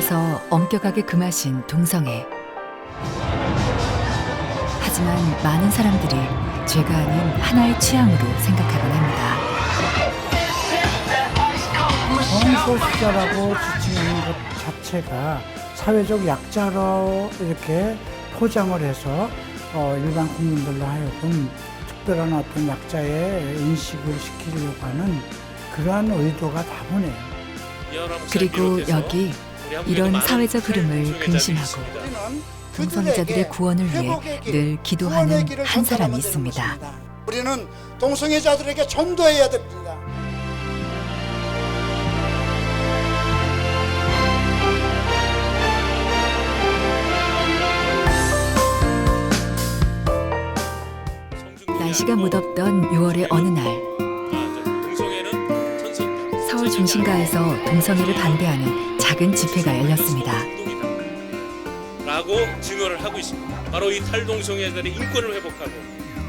앞에서 엄격하게 금하신 동성애. 하지만 많은 사람들이 죄가 아닌 하나의 취향으로 생각하곤 합니다. 성소수자라고 지칭하는 것 자체가 사회적 약자로 이렇게 포장을 해서 일반 국민들로 하여금 특별한 어떤 약자의 인식을 시키려고 하는 그러한 의도가 다분해요. 그리고 여기 이런 사회적 흐름을 근심하고 동성애자들의 구원을 위해 늘 기도하는 한 사람이 있습니다. 우리는 동성애자들에게 전도해야 됩니다. 날씨가 무덥던 6월의 어느 날, 서울 중심가에서 동성애를 반대하는 작은 집회가 열렸습니다. 라고 증언을 하고 있습니다. 바로 이 탈동성애자들의 인권을 회복하고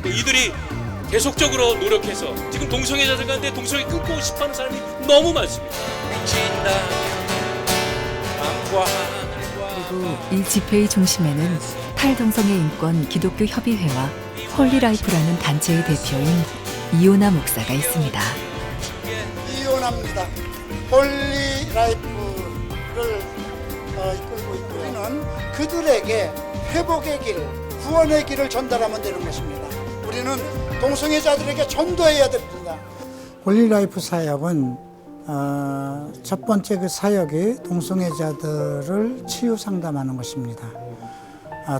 이들이 계속적으로 노력해서 지금 동성애자들 가운데 동성애 끊고 싶어하는 사람이 너무 많습니다. 그리고 이 집회의 중심에는 탈동성애 인권 기독교 협의회와 홀리라이프라는 단체의 대표인 이오나 목사가 있습니다. 이혼합니다. 홀리라이프를 이끌고 있고 우리는 그들에게 회복의 길, 구원의 길을 전달하면 되는 것입니다. 우리는 동성애자들에게 전도해야 됩니다. 홀리라이프 사역은 첫 번째 그 사역이 동성애자들을 치유 상담하는 것입니다.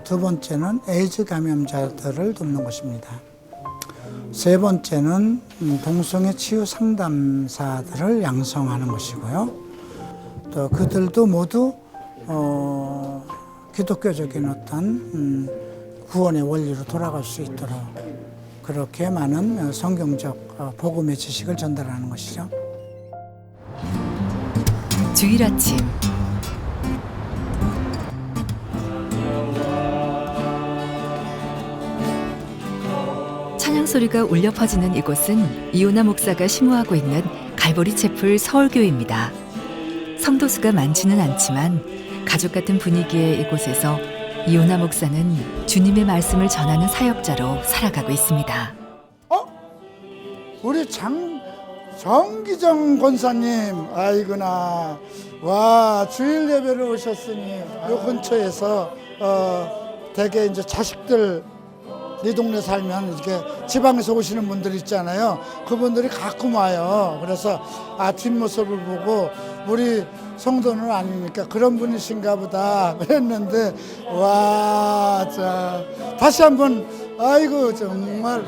두 번째는 에이즈 감염자들을 돕는 것입니다. 세 번째는 동성애 치유 상담사들을 양성하는 것이고요. 또 그들도 모두 기독교적인 어떤 구원의 원리로 돌아갈 수 있도록 그렇게 많은 성경적 복음의 지식을 전달하는 것이죠. 주일 아침, 찬양 소리가 울려 퍼지는 이곳은 이오나 목사가 심호하고 있는 갈보리 채플 서울교회입니다. 성도수가 많지는 않지만 가족 같은 분위기의 이곳에서 이오나 목사는 주님의 말씀을 전하는 사역자로 살아가고 있습니다. 우리 정기정 권사님, 아이구나. 와, 주일 예배를 오셨으니 요 근처에서 대개 이제 자식들 네 동네 살면 이렇게 지방에서 오시는 분들 있잖아요. 그분들이 가끔 와요. 그래서 뒷모습을 보고 우리 성도는 아닙니까? 그런 분이신가 보다 그랬는데 와, 자 다시 한번 아이고 정말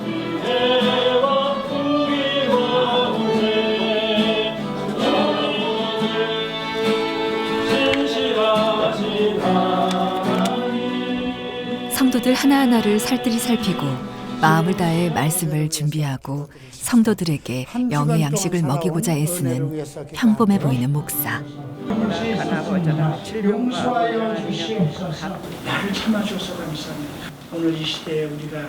성도들 하나하나를 살뜰히 살피고 마음을 다해 말씀을 준비하고 성도들에게 영의 양식을 먹이고자 애쓰는 평범해 보이는 목사. 용서하여 주시옵소서. 나를 참아주셔서 감사합니다. 오늘 이 시대에 우리가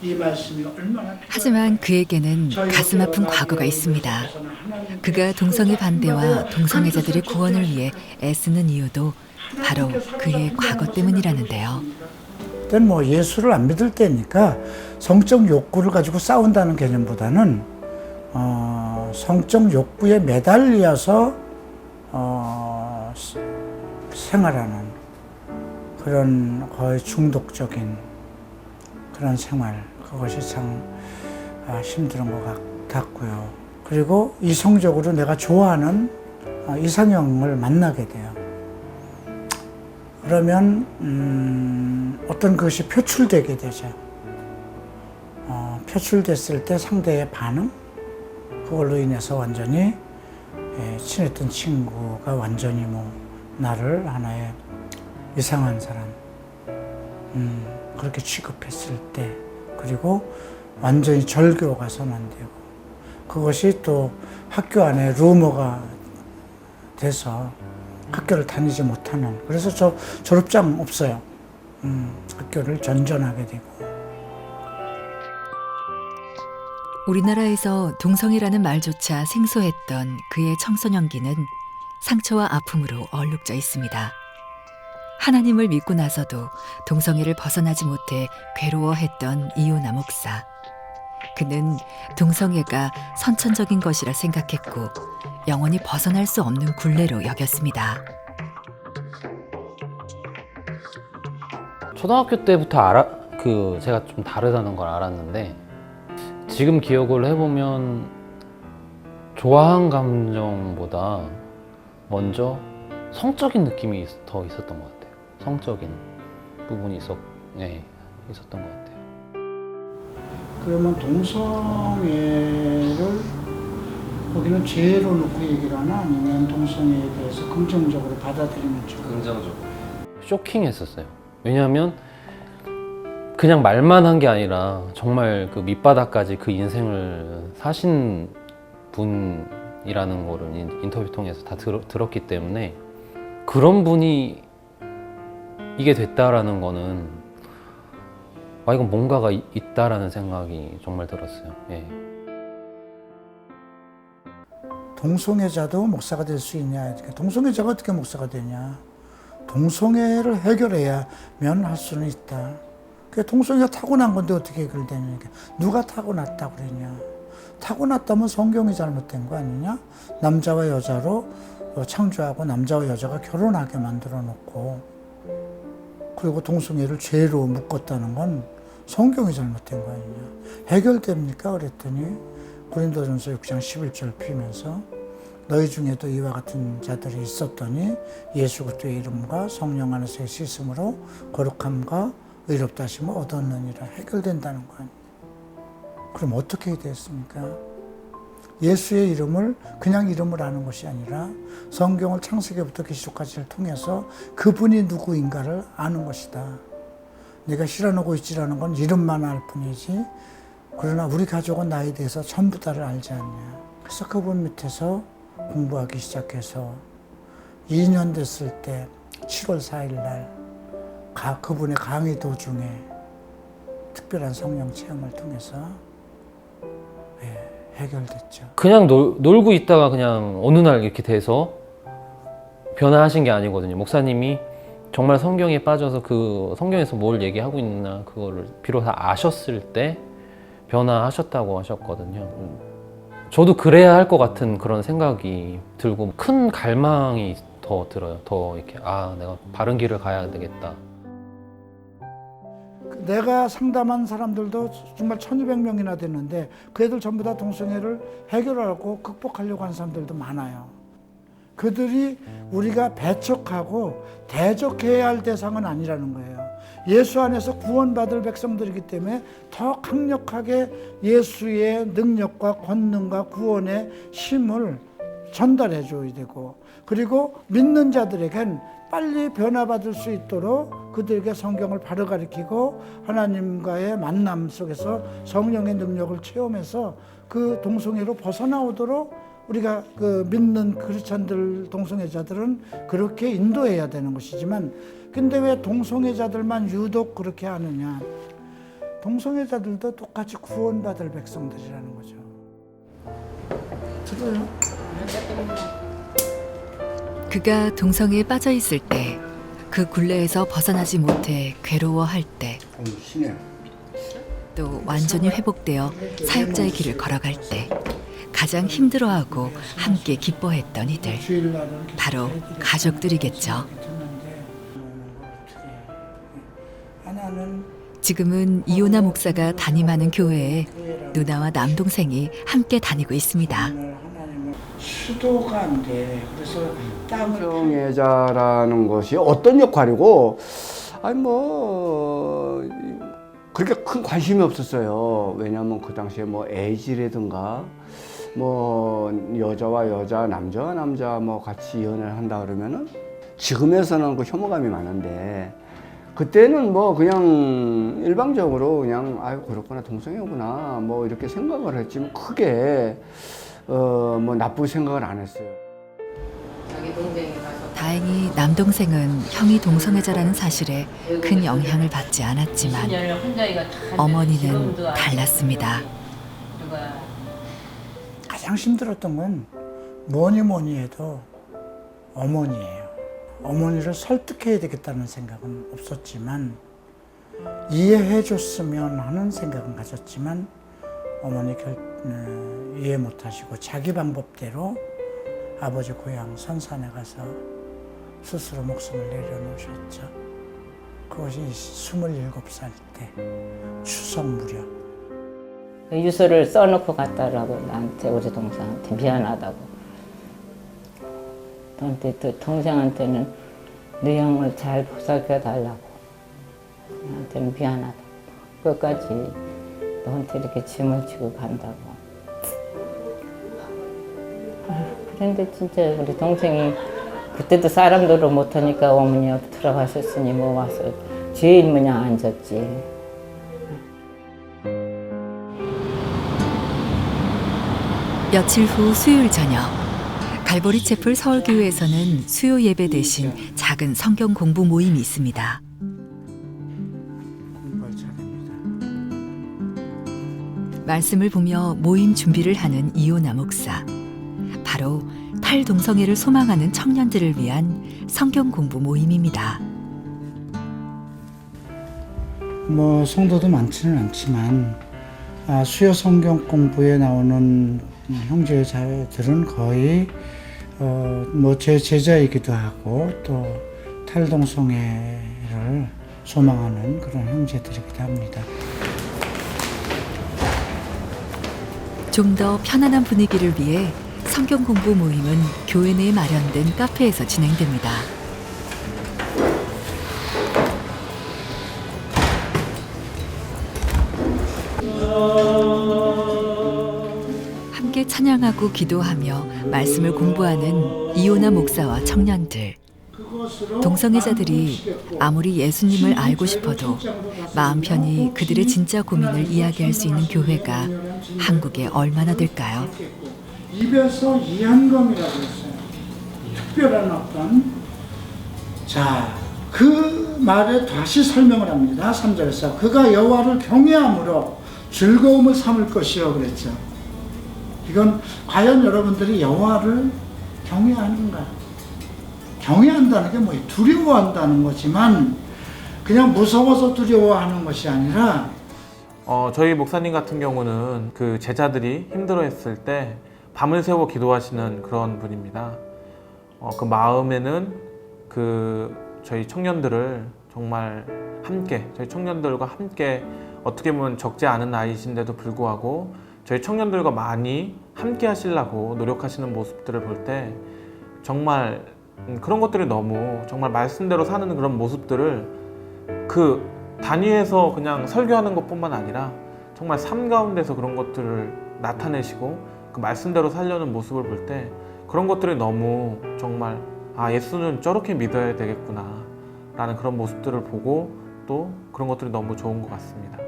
이 말씀이 얼마나 하지만 그에게는 가슴 아픈 과거가 있습니다. 그가 동성애 반대와 동성애자들의 구원을 위해 애쓰는 이유도 바로 그의 과거 때문이라는데요. 그때는 뭐 예수를 안 믿을 때니까 성적 욕구를 가지고 싸운다는 개념보다는 성적 욕구에 매달려서 생활하는 그런 거의 중독적인 그런 생활, 그것이 참 힘든 것 같고요. 그리고 이성적으로 내가 좋아하는 이상형을 만나게 돼요. 그러면 어떤 것이 표출되게 되죠. 표출됐을 때 상대의 반응, 그걸로 인해서 완전히 친했던 친구가 완전히 나를 하나의 이상한 사람 그렇게 취급했을 때, 그리고 완전히 절교가 선언되고 그것이 또 학교 안에 루머가 돼서 학교를 다니지 못하는, 그래서 저 졸업장 없어요. 학교를 전전하게 되고. 우리나라에서 동성애라는 말조차 생소했던 그의 청소년기는 상처와 아픔으로 얼룩져 있습니다. 하나님을 믿고 나서도 동성애를 벗어나지 못해 괴로워했던 이요나 목사. 그는 동성애가 선천적인 것이라 생각했고 영원히 벗어날 수 없는 굴레로 여겼습니다. 초등학교 때부터 제가 좀 다르다는 걸 알았는데 지금 기억을 해보면 좋아한 감정보다 먼저 성적인 느낌이 더 있었던 것 같아요. 성적인 부분이 있었던 것 같아요. 그러면 동성애를 거기는 죄로 놓고 얘기를 하나 아니면 동성애에 대해서 긍정적으로 받아들이면 좋아요? 긍정적으로. 쇼킹했었어요. 왜냐하면 그냥 말만 한 게 아니라 정말 그 밑바닥까지 그 인생을 사신 분이라는 거를 인터뷰 통해서 다 들었기 때문에 그런 분이 이게 됐다라는 거는 이건 뭔가가 있다라는 생각이 정말 들었어요. 예. 동성애자도 목사가 될 수 있냐? 동성애자가 어떻게 목사가 되냐? 동성애를 해결해야면 할 수는 있다. 동성애가 타고난 건데 어떻게 해결되냐? 누가 타고났다고 그랬냐? 타고났다면 성경이 잘못된 거 아니냐? 남자와 여자로 창조하고 남자와 여자가 결혼하게 만들어 놓고 그리고 동성애를 죄로 묶었다는 건 성경이 잘못된 거 아니냐? 해결됩니까? 그랬더니 고린도전서 6장 11절 피면서 너희 중에도 이와 같은 자들이 있었더니 예수 그리스도의 이름과 성령 안에서의 씻음으로 거룩함과 의롭다 하심을 얻었느니라. 해결된다는 거 아니에요. 그럼 어떻게 해야 됐습니까? 예수의 이름을 그냥 이름을 아는 것이 아니라 성경을 창세기부터 계시록까지를 통해서 그분이 누구인가를 아는 것이다. 내가 실현하고 있지라는 건 이름만 알 뿐이지 그러나 우리 가족은 나에 대해서 전부 다를 알지 않냐. 그래서 그분 밑에서 공부하기 시작해서 2년 됐을 때 7월 4일 날 그분의 강의 도중에 특별한 성령 체험을 통해서 해결됐죠. 그냥 놀고 있다가 그냥 어느 날 이렇게 돼서 변화하신 게 아니거든요. 목사님이 정말 성경에 빠져서 그 성경에서 뭘 얘기하고 있나 그거를 비로소 아셨을 때 변화하셨다고 하셨거든요. 저도 그래야 할 것 같은 그런 생각이 들고 큰 갈망이 더 들어요. 더 이렇게 내가 바른 길을 가야 되겠다. 내가 상담한 사람들도 정말 1200명이나 됐는데 그 애들 전부 다 동성애를 해결하고 극복하려고 하는 사람들도 많아요. 그들이 우리가 배척하고 대적해야 할 대상은 아니라는 거예요. 예수 안에서 구원받을 백성들이기 때문에 더 강력하게 예수의 능력과 권능과 구원의 힘을 전달해 줘야 되고 그리고 믿는 자들에겐 빨리 변화받을 수 있도록 그들에게 성경을 바로 가르치고 하나님과의 만남 속에서 성령의 능력을 체험해서 그 동성애로 벗어나오도록 우리가 그 믿는 크리스찬들 동성애자들은 그렇게 인도해야 되는 것이지만 근데 왜 동성애자들만 유독 그렇게 하느냐. 동성애자들도 똑같이 구원받을 백성들이라는 거죠. 들어요? 그가 동성애에 빠져 있을 때, 그 굴레에서 벗어나지 못해 괴로워할 때, 또 완전히 회복되어 사역자의 길을 걸어갈 때 가장 힘들어하고 함께 기뻐했던 이들, 바로 가족들이겠죠. 지금은 이요나 목사가 담임하는 교회에 누나와 남동생이 함께 다니고 있습니다. 수도가 안 돼. 그래서 동성애자라는 것이 어떤 역할이고 그렇게 큰 관심이 없었어요. 왜냐하면 그 당시에 에이즈라든가 여자와 여자, 남자와 남자 같이 연애를 한다 그러면은 지금에서는 그 혐오감이 많은데 그때는 그냥 일방적으로 그냥 그렇구나 동성애구나 이렇게 생각을 했지만 크게 나쁘게 생각을 안 했어요. 다행히 남동생은 형이 동성애자라는 사실에 큰 영향을 받지 않았지만 어머니는 달랐습니다. 가장 힘들었던 건 뭐니 해도 어머니예요. 어머니를 설득해야 되겠다는 생각은 없었지만 이해해 줬으면 하는 생각은 가졌지만 어머니 이해 못하시고 자기 방법대로 아버지 고향 선산에 가서 스스로 목숨을 내려놓으셨죠. 그것이 27살 때 추석 무렵. 유서를 써놓고 갔다라고 나한테 우리 동생한테 미안하다고. 근데 또 동생한테는 네 형을 잘 보살펴 달라고. 나한테는 미안하다고. 끝까지 너한테 이렇게 짐을 지고 간다고. 그런데 진짜 우리 동생이 그때도 사람 노릇 못하니까 어머니 옆에 들어가셨으니 뭐 와서 제일 그냥 앉았지. 며칠 후 수요일 저녁, 갈보리 채플 서울교회에서는 수요 예배 대신 작은 성경 공부 모임이 있습니다. 공부할 차례입니다. 말씀을 보며 모임 준비를 하는 이호나 목사. 바로 탈동성애를 소망하는 청년들을 위한 성경 공부 모임입니다. 뭐 성도도 많지는 않지만 수요 성경 공부에 나오는 형제자들은 거의 뭐 제 제자이기도 하고 또 탈동성애를 소망하는 그런 형제들이기도 합니다. 좀 더 편안한 분위기를 위해 성경 공부 모임은 교회 내에 마련된 카페에서 진행됩니다. 함께 찬양하고 기도하며 말씀을 공부하는 이호나 목사와 청년들. 동성애자들이 아무리 예수님을 알고 싶어도 마음 편히 그들의 진짜 고민을 이야기할 수 있는 교회가 한국에 얼마나 될까요? 입에서 이한검이라고 했어요. 특별한 어떤 그 말에 다시 설명을 합니다. 3절에서 그가 여호와를 경외함으로 즐거움을 삼을 것이요 그랬죠. 이건 과연 여러분들이 여호와를 경외하는가? 경외한다는 게 뭐예요? 두려워한다는 거지만 그냥 무서워서 두려워하는 것이 아니라 저희 목사님 같은 경우는 그 제자들이 힘들어했을 때 밤을 새워 기도하시는 그런 분입니다. 그 마음에는 저희 청년들을 정말 함께, 저희 청년들과 함께 어떻게 보면 적지 않은 나이신데도 불구하고 저희 청년들과 많이 함께 하시려고 노력하시는 모습들을 볼 때 정말 그런 것들이 너무 정말 말씀대로 사는 그런 모습들을 그 단위에서 그냥 설교하는 것뿐만 아니라 정말 삶 가운데서 그런 것들을 나타내시고 그 말씀대로 살려는 모습을 볼 때 그런 것들이 너무 정말 예수는 저렇게 믿어야 되겠구나 라는 그런 모습들을 보고 또 그런 것들이 너무 좋은 것 같습니다.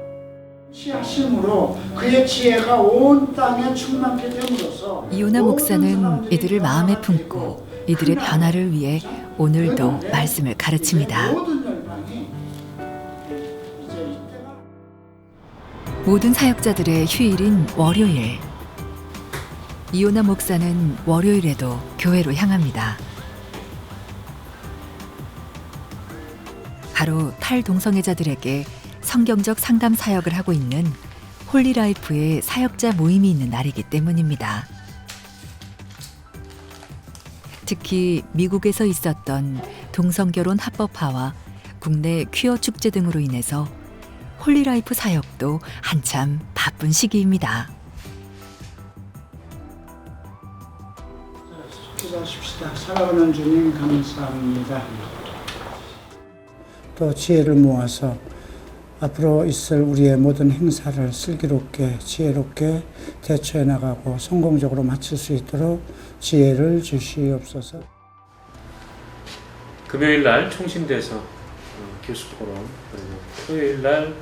지하심으로 그의 지혜가 온 땅에 충만케 됨으로써 이호나 목사는 이들을 마음에 품고 이들의 변화를 위해 오늘도 말씀을 가르칩니다. 모든 사역자들의 휴일인 월요일. 이호나 목사는 월요일에도 교회로 향합니다. 바로 탈동성애자들에게 성경적 상담 사역을 하고 있는 홀리라이프의 사역자 모임이 있는 날이기 때문입니다. 특히 미국에서 있었던 동성결혼 합법화와 국내 퀴어 축제 등으로 인해서 홀리라이프 사역도 한참 바쁜 시기입니다. 기도하십시다. 살아가는 주님 감사합니다. 또 지혜를 모아서 앞으로 있을 우리의 모든 행사를 슬기롭게 지혜롭게 대처해 나가고 성공적으로 마칠 수 있도록 지혜를 주시옵소서. 금요일 날 총신대에서 교수 포럼, 그리고 토요일 날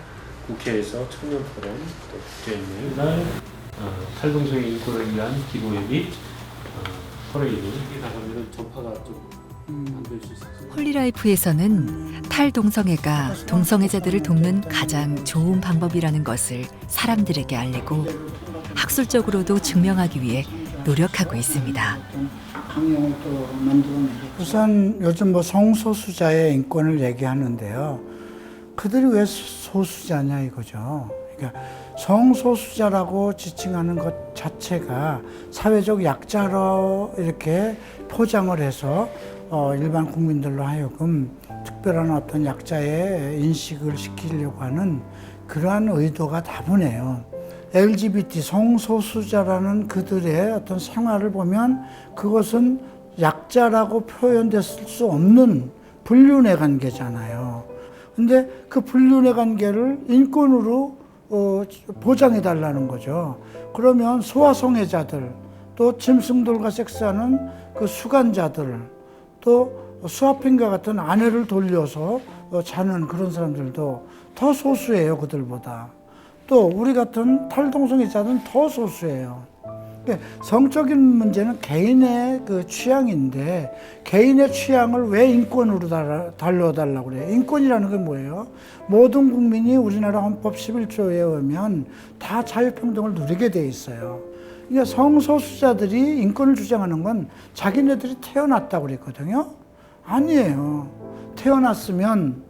국회에서 청년 포럼, 또 국제연맹 날 탈동성애 인권을 위한 기도 예비 퍼레이드 나가면 전파가 좀 안 될 수 있어서. 홀리라이프에서는 탈동성애가 동성애자들을 돕는 가장 좋은 방법이라는 것을 사람들에게 알리고 학술적으로도 증명하기 위해 노력하고 있습니다. 강령을 또 만들어내고. 우선 요즘 뭐 성소수자의 인권을 얘기하는데요. 그들이 왜 소수자냐 이거죠. 그러니까 성소수자라고 지칭하는 것 자체가 사회적 약자로 이렇게 포장을 해서 일반 국민들로 하여금 특별한 어떤 약자의 인식을 시키려고 하는 그러한 의도가 다분해요. LGBT 성소수자라는 그들의 어떤 생활을 보면 그것은 약자라고 표현됐을 수 없는 불륜의 관계잖아요. 근데 그 불륜의 관계를 인권으로 보장해 달라는 거죠. 그러면 소아성애자들, 또 짐승들과 섹스하는 그 수간자들, 또 수아핑과 같은 아내를 돌려서 자는 그런 사람들도 더 소수예요, 그들보다. 또 우리 같은 탈동성애자는 더 소수예요. 성적인 문제는 개인의 그 취향인데 개인의 취향을 왜 인권으로 달려달라고 그래요? 인권이라는 게 뭐예요? 모든 국민이 우리나라 헌법 11조에 의하면 다 자유평등을 누리게 돼 있어요. 그러니까 성소수자들이 인권을 주장하는 건 자기네들이 태어났다고 그랬거든요. 아니에요. 태어났으면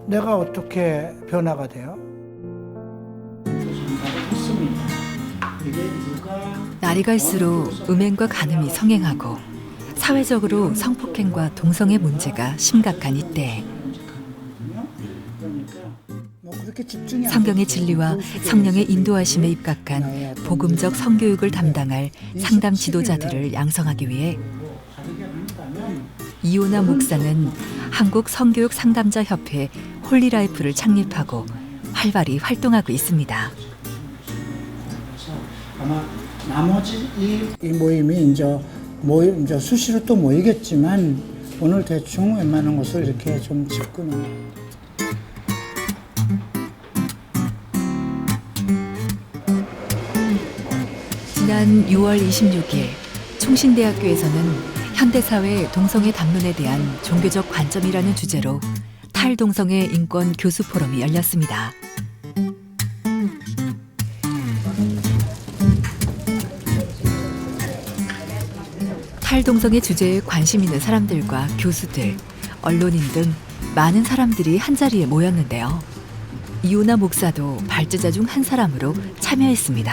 내가 어떻게 변화가 돼요? 날이 갈수록 음행과 간음이 성행하고 사회적으로 성폭행과 동성애 문제가 심각한 이때 성경의 진리와 성령의 인도하심에 입각한 복음적 성교육을 담당할 상담 지도자들을 양성하기 위해 이호나 목사는 한국 성교육 상담자 협회 홀리라이프를 창립하고 활발히 활동하고 있습니다. 아마 나머지 이 모임이 이제 수시로 또 모이겠지만 오늘 대충 웬만한 것을 이렇게 좀 짚고는. 지난 6월 26일 총신대학교에서는 현대사회 동성애 담론에 대한 종교적 관점이라는 주제로 탈동성애 인권 교수 포럼이 열렸습니다. 탈동성애 주제에 관심 있는 사람들과 교수들, 언론인 등 많은 사람들이 한자리에 모였는데요. 이호나 목사도 발제자 중 한 사람으로 참여했습니다.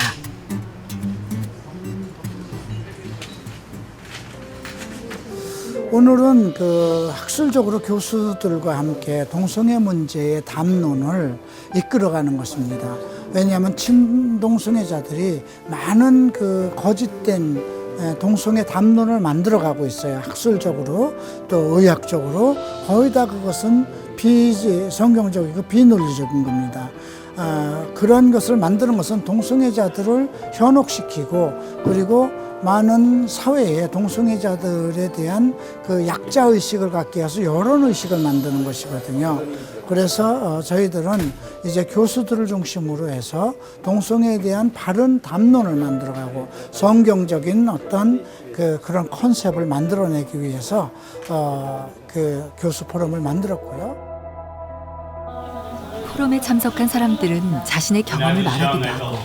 오늘은 그 학술적으로 교수들과 함께 동성애 문제의 담론을 이끌어가는 것입니다. 왜냐하면 친동성애자들이 많은 그 거짓된 동성애 담론을 만들어가고 있어요. 학술적으로 또 의학적으로 거의 다 그것은 비성경적이고 비논리적인 겁니다. 그런 것을 만드는 것은 동성애자들을 현혹시키고 그리고 많은 사회에 동성애자들에 대한 그 약자의식을 갖게 해서 여론의식을 만드는 것이거든요. 그래서 저희들은 이제 교수들을 중심으로 해서 동성애에 대한 바른 담론을 만들어가고 성경적인 어떤 그런 컨셉을 만들어내기 위해서 그 교수 포럼을 만들었고요. 포럼에 참석한 사람들은 자신의 경험을 말하기도 하고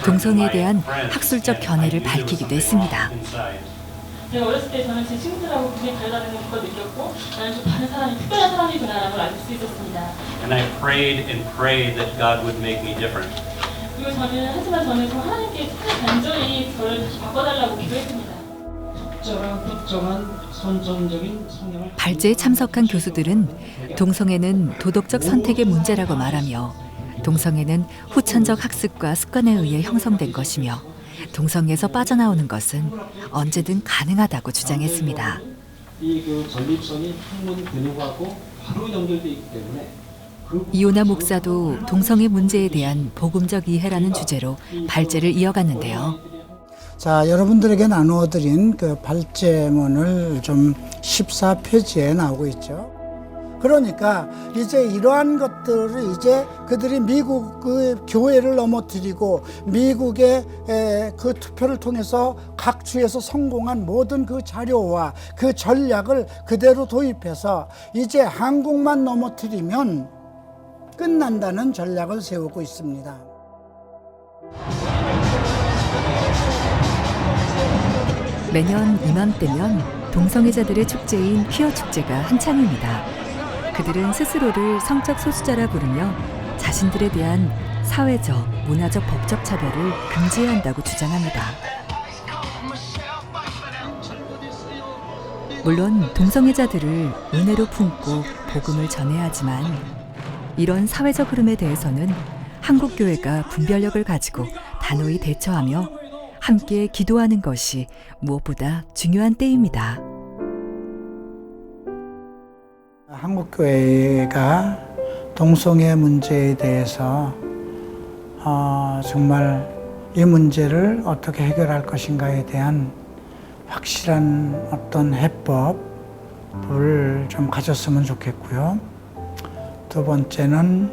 동성애에 대한 학술적 견해를 밝히기도 했습니다. 제가 어렸을 때 저는 제 친구들하고 굉장히 다르다는 걸 느꼈고 나는 좀 다른 사람이 특별한 사람이구나라는 걸 알 수 있었습니다. And I prayed and prayed that God would make me different. 그리고 하지만 저는 좀 하나님께 간절히 저를 바꿔달라고 기도했습니다. 특정한 선정적인 성향을 발제에 참석한 교수들은 동성애는 도덕적 선택의 문제라고 말하며 동성애는 후천적 학습과 습관에 의해 형성된 것이며 동성애에서 빠져나오는 것은 언제든 가능하다고 주장했습니다. 이 전립선이 항문 근육하고 바로 연결되어 있기 때문에 이호나 목사도 동성애 문제에 대한 복음적 이해라는 주제로 발제를 이어갔는데요. 자, 여러분들에게 나누어드린 그 발제문을 좀 14페이지에 나오고 있죠. 그러니까 이제 이러한 것들을 이제 그들이 미국의 교회를 넘어뜨리고 미국의 그 투표를 통해서 각 주에서 성공한 모든 그 자료와 그 전략을 그대로 도입해서 이제 한국만 넘어뜨리면 끝난다는 전략을 세우고 있습니다. 매년 이맘때면 동성애자들의 축제인 퀴어 축제가 한창입니다. 그들은 스스로를 성적 소수자라 부르며 자신들에 대한 사회적, 문화적, 법적 차별을 금지해야 한다고 주장합니다. 물론 동성애자들을 은혜로 품고 복음을 전해야 하지만 이런 사회적 흐름에 대해서는 한국교회가 분별력을 가지고 단호히 대처하며 함께 기도하는 것이 무엇보다 중요한 때입니다. 한국교회가 동성애 문제에 대해서 정말 이 문제를 어떻게 해결할 것인가에 대한 확실한 어떤 해법을 좀 가졌으면 좋겠고요. 두 번째는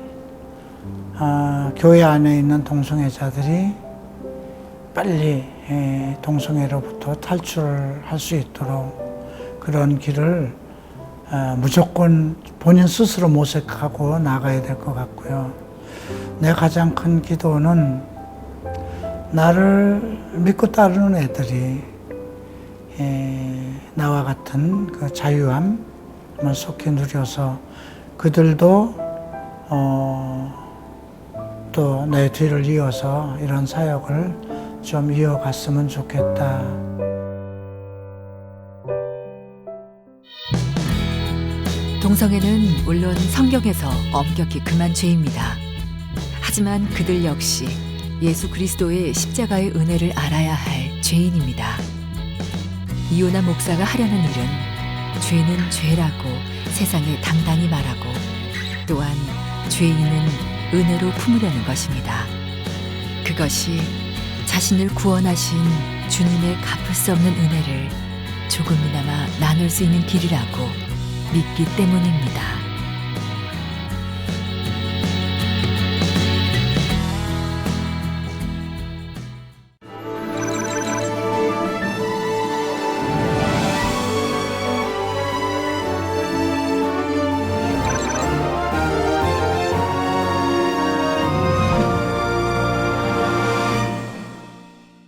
교회 안에 있는 동성애자들이 빨리 동성애로부터 탈출을 할 수 있도록 그런 길을 무조건 본인 스스로 모색하고 나가야 될 것 같고요. 내 가장 큰 기도는 나를 믿고 따르는 애들이 나와 같은 그 자유함을 속히 누려서 그들도 또 내 뒤를 이어서 이런 사역을 좀 이어갔으면 좋겠다. 동성애는 물론 성경에서 엄격히 금한 죄입니다. 하지만 그들 역시 예수 그리스도의 십자가의 은혜를 알아야 할 죄인입니다. 이요나 목사가 하려는 일은 죄는 죄라고 세상에 당당히 말하고 또한 죄인은 은혜로 품으려는 것입니다. 그것이 자신을 구원하신 주님의 갚을 수 없는 은혜를 조금이나마 나눌 수 있는 길이라고 믿기 때문입니다.